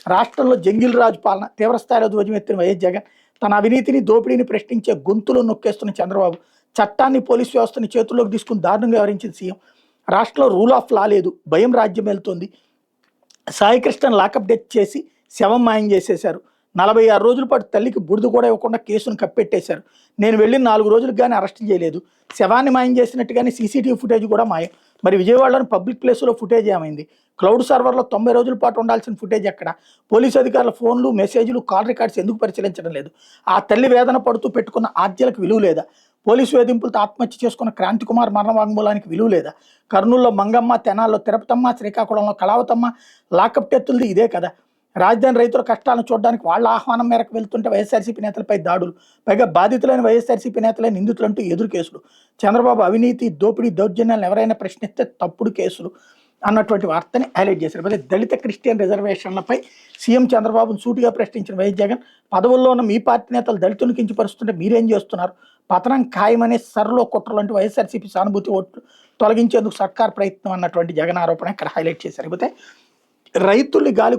రాష్ట్రంలో జంగిల్ రాజు పాలన తీవ్రస్థాయిలో ధ్వజమెత్తిన వైఎస్ జగన్ తన అవినీతిని దోపిడీని ప్రశ్నించే గొంతులు నొక్కేస్తున్న చంద్రబాబు చట్టాన్ని పోలీసు వ్యవస్థని చేతుల్లోకి తీసుకుని దారుణంగా వ్యవహరించిన సీఎం రాష్ట్రంలో రూల్ ఆఫ్ లా లేదు భయం రాజ్యం వెళ్తోంది సాయికృష్ణన్ లాకప్ డెత్ చేసి శవం మాయం చేసేశారు 46 రోజుల పాటు తల్లికి బుడిద కూడా ఇవ్వకుండా కేసును కప్పెట్టేశారు నేను వెళ్ళిన 4 రోజులకు కానీ అరెస్ట్ చేయలేదు శవాన్ని మాయం చేసినట్టుగానే సీసీటీవీ ఫుటేజ్ కూడా మాయం మరి విజయవాడలోని పబ్లిక్ ప్లేస్లో ఫుటేజ్ ఏమైంది క్లౌడ్ సర్వర్లో 90 రోజుల పాటు ఉండాల్సిన ఫుటేజ్ ఎక్కడ పోలీసు అధికారుల ఫోన్లు మెసేజ్లు కాల్ రికార్డ్స్ ఎందుకు పరిశీలించడం లేదు ఆ తల్లి వేదన పడుతూ పెట్టుకున్న ఆర్జీలకు విలువ లేదా పోలీసు వేధింపులతో ఆత్మహత్య చేసుకున్న క్రాంతికుమార్ మరణ వాంగ్మూలానికి విలువ లేదా కర్నూలులో మంగమ్మ తెనాల్లో తిరుపతమ్మ శ్రీకాకుళంలో కళావతమ్మ లాకప్ టెత్తులది ఇదే కదా రాజధాని రైతుల కష్టాలను చూడడానికి వాళ్ళ ఆహ్వానం మేరకు వెళ్తుంటే వైఎస్ఆర్సీపీ నేతలపై దాడులు పైగా బాధితులైన వైఎస్ఆర్సీపీ నేతలైన నిందితులంటూ ఎదురు కేసులు చంద్రబాబు అవినీతి దోపిడీ దౌర్జన్యాలను ఎవరైనా ప్రశ్నిస్తే తప్పుడు కేసులు అన్నటువంటి వార్తని హైలైట్ చేశారు అయితే దళిత క్రిస్టియన్ రిజర్వేషన్లపై సీఎం చంద్రబాబును సూటిగా ప్రశ్నించిన వైఎస్ జగన్ పదవుల్లో ఉన్న మీ పార్టీ నేతలు దళితులను కించపరుస్తుంటే మీరేం చేస్తున్నారు పతనం ఖాయమనే సర్లో కుట్రలంటూ వైఎస్ఆర్సీపీ సానుభూతి ఓట్లు తొలగించేందుకు సర్కార్ ప్రయత్నం అన్నటువంటి జగన్ ఆరోపణ ఇక్కడ హైలైట్ చేశారు అయితే రైతుల్ని గాలి